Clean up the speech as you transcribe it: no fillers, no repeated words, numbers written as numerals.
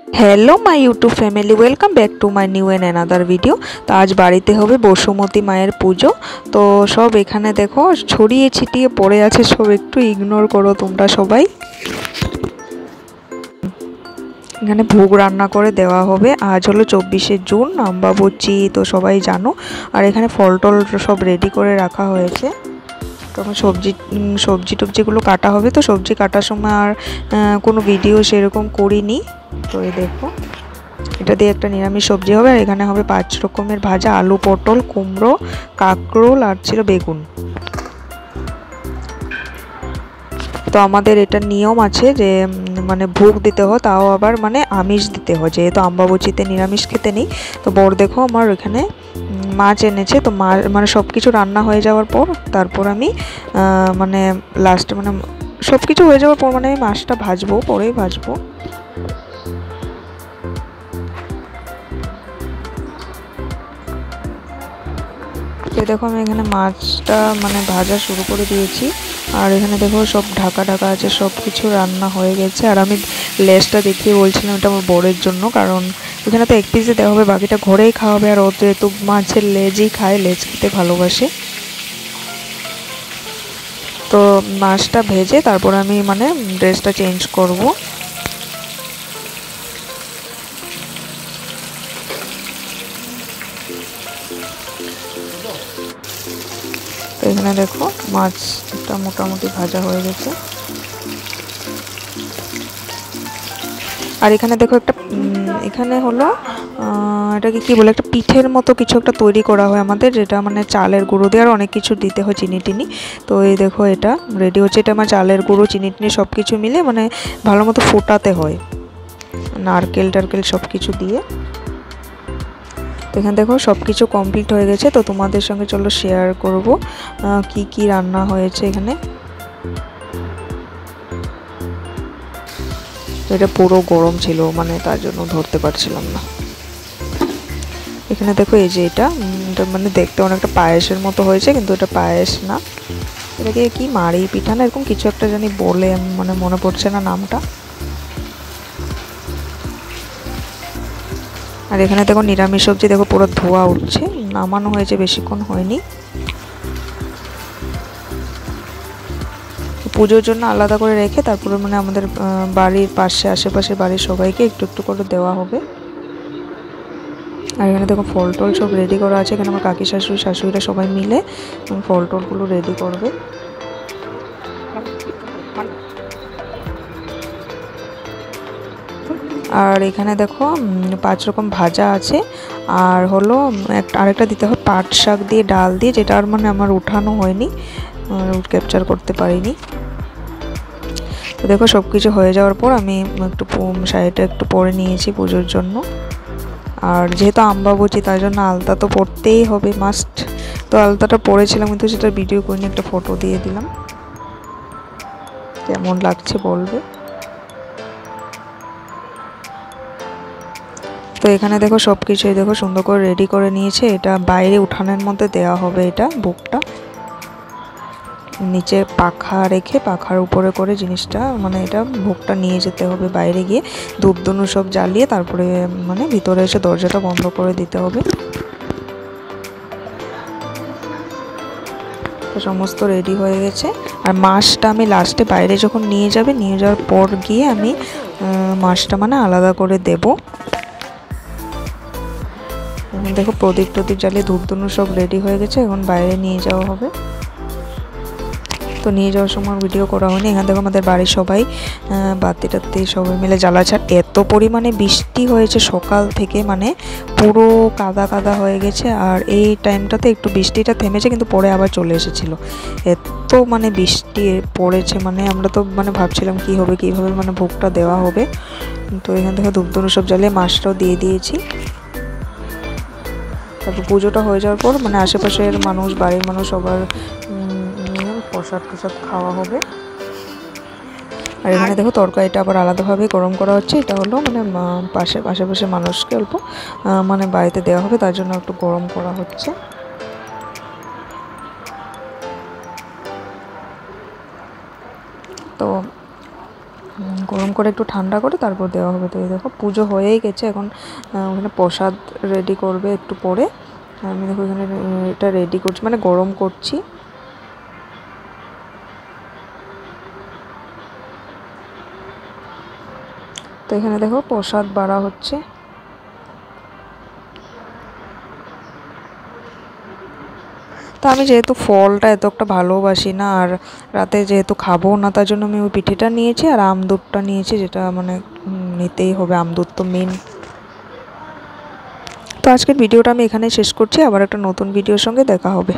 Hello my YouTube family welcome back to my new and another video. तो आज बाड़ीते होबे बसुमती मायेर पुजो। तो सब एखाने देखो छड़िए छिटिए पड़े आछे, सब एकटू इगनोर करो तोमरा सबाई। एखाने भोग रान्ना करे देवा होबे। आज हलो 24शे जून अम्बाबुची, तो सबाई जानो। और एखाने फल टल सब रेडी करे रखा हयेछे। तो सब्जी सब्जी टब्जीगुलो काटा होबे। तो सब्जी काटार समय आर कोनो भिडियो सेरकम करिनी। तो ये देखो এটা দিয়ে একটা নিরামিষ সবজি হবে। আর এখানে হবে 5 রকমের ভাজা, আলু, পটল, কুমড়ো, কাঁকরোল আর ছিল বেগুন। তো আমাদের এটা নিয়ম আছে যে মানে ভোগ দিতে হয়, তাও আবার মানে আমিষ দিতে হয়, যেহেতু আম্বাবুচিতে নিরামিষ খেতে নেই। তো বর দেখো আমার এখানে মাছ এনেছে। তো মাছ মানে সব কিছু রান্না হয়ে যাওয়ার পর তারপর আমি মানে লাস্টে মানে সব কিছু হয়ে যাওয়ার পর মানে আমি মাছটা ভাজবো, পরেই ভাজবো। তো দেখো আমি এখানে মাছটা মানে ভাজা শুরু করে দিয়েছি। আর এখানে দেখো সব ঢাকা ঢাকা আছে, সব কিছু রান্না হয়ে গেছে। আর আমি লেজটা দেখিয়ে বলছিলাম এটা আমার বরের জন্য, কারণ এখানে তো এক পিসে দেওয়া হবে, বাকিটা ঘরেই খাওয়া হবে। আর ও যেহেতু মাছের লেজই খায়, লেজ খেতে ভালোবাসে। তো মাছটা ভেজে তারপর আমি মানে ড্রেসটা চেঞ্জ করব। তো এখানে দেখো মাছটা মোটামুটি ভাজা হয়ে গেছে। আর এখানে দেখো একটা এখানে হলো এটাকে কি বলে, একটা পিঠের মতো কিছু একটা তৈরি করা হয় আমাদের, যেটা মানে চালের গুঁড়ো দিয়ে আর অনেক কিছু দিতে হয়, চিনি টিনি। তো এই দেখো এটা রেডি হচ্ছে। এটা আমার চালের গুঁড়ো, চিনি টিনি সব কিছু মিলে মানে ভালো মতো ফোটাতে হয়, নারকেল টারকেল সব কিছু দিয়ে। তো এখানে দেখো সব কিছু কমপ্লিট হয়ে গেছে। তো তোমাদের সঙ্গে চলো শেয়ার করব কি কি রান্না হয়েছে এখানে। এটা পুরো গরম ছিল, মানে তার জন্য ধরতে পারছিলাম না। এখানে দেখো এই যে এটা মানে দেখতে অনেকটা পায়েসের মতো হয়েছে, কিন্তু এটা পায়েস না, এটাকে কি মাড়ি পিঠা না এরকম কিছু একটা জানি বলে, মানে মনে পড়ছে না নামটা। আর এখানে দেখো নিরামিষ সবজি দেখো পুরো ধোয়া উঠছে, নামানো হয়েছে, বেশিক্ষণ হয়নি। পুজোর জন্য আলাদা করে রেখে তারপরে মানে আমাদের বাড়ির পাশে আশেপাশে বাড়ির সবাইকে একটু একটু করে দেওয়া হবে। আর এখানে দেখো ফল টল সব রেডি করা আছে। এখানে আমার কাকি শাশুড়ি শাশুড়িরা সবাই মিলে ফল টলগুলো রেডি করবে। আর এখানে দেখো 5 রকম ভাজা আছে। আর হলো আরেকটা দিতে হয় পাট শাক দিয়ে ডাল দিয়ে, যেটা আর মানে আমার উঠানো হয়নি, ক্যাপচার করতে পারিনি। তো দেখো সব কিছু হয়ে যাওয়ার পর আমি একটু শাড়িটা একটু পরে নিয়েছি পুজোর জন্য। আর যেহেতু আম্বাবুচি তার জন্য আলতা তো পরতেই হবে, মাস্ট। তো আলতাটা পরেছিলাম, কিন্তু সেটা ভিডিও করিনি, একটা ফটো দিয়ে দিলাম। কেমন লাগছে বলবে। তো এখানে দেখো সব কিছুই দেখো সুন্দর করে রেডি করে নিয়েছে। এটা বাইরে উঠানের মধ্যে দেওয়া হবে, এটা ভোগটা নিচে পাখা রেখে পাখার উপরে করে জিনিসটা মানে এটা ভোগটা নিয়ে যেতে হবে বাইরে গিয়ে, ধূপ ধুনো সব জ্বালিয়ে তারপরে মানে ভিতরে এসে দরজাটা বন্ধ করে দিতে হবে। তো সমস্ত রেডি হয়ে গেছে। আর মাছটা আমি লাস্টে বাইরে যখন নিয়ে যাওয়ার পর গিয়ে আমি মাছটা মানে আলাদা করে দেব। দেখো প্রদীপ টদীপ জ্বালিয়ে ধূপ ধুনো সব রেডি হয়ে গেছে, এখন বাইরে নিয়ে যাওয়া হবে। তো নিয়ে যাওয়ার সময় ভিডিও করা হয়নি। এখানে দেখো আমাদের বাড়ির সবাই বাতি টাতি সবাই মিলে জ্বালাচ্ছে। আর এত পরিমাণে বৃষ্টি হয়েছে সকাল থেকে, মানে পুরো কাদা কাদা হয়ে গেছে। আর এই টাইমটাতে একটু বৃষ্টিটা থেমেছে, কিন্তু পরে আবার চলে এসেছিল। এত মানে বৃষ্টি পড়েছে, মানে আমরা তো মানে ভাবছিলাম কি হবে কীভাবে মানে ভোগটা দেওয়া হবে। তো এখান থেকে ধূপধুনো সব জ্বালিয়ে মাছটাও দিয়ে দিয়েছি। তারপর পুজোটা হয়ে যাওয়ার পর মানে আশেপাশের মানুষ, বাড়ির মানুষ সবার প্রসাদ টসাদ খাওয়া হবে। আর এখানে দেখো তরকারিটা আবার আলাদাভাবে গরম করা হচ্ছে। এটা হলো মানে আশেপাশে মানুষকে অল্প মানে বাড়িতে দেওয়া হবে, তার জন্য একটু গরম করা হচ্ছে। তো গরম করে একটু ঠান্ডা করে তারপর দেওয়া হবে। তো এই দেখো পুজো হয়েই গেছে, এখন ওখানে প্রসাদ রেডি করবে একটু পরে। আমি দেখো এখানে এটা রেডি করছি, মানে গরম করছি। তো এখানে দেখো প্রসাদ বাড়া হচ্ছে। তো আমি যেহেতু ফলটা এত একটা ভালোবাসি না, আর রাতে যেহেতু খাবো না, তার জন্য আমি ওই পিঠেটা নিয়েছি আর আমদুধটা নিয়েছি, যেটা মানে নিতেই হবে, আমদুধ তো মেন। তো আজকের ভিডিওটা আমি এখানেই শেষ করছি, আবার একটা নতুন ভিডিওর সঙ্গে দেখা হবে।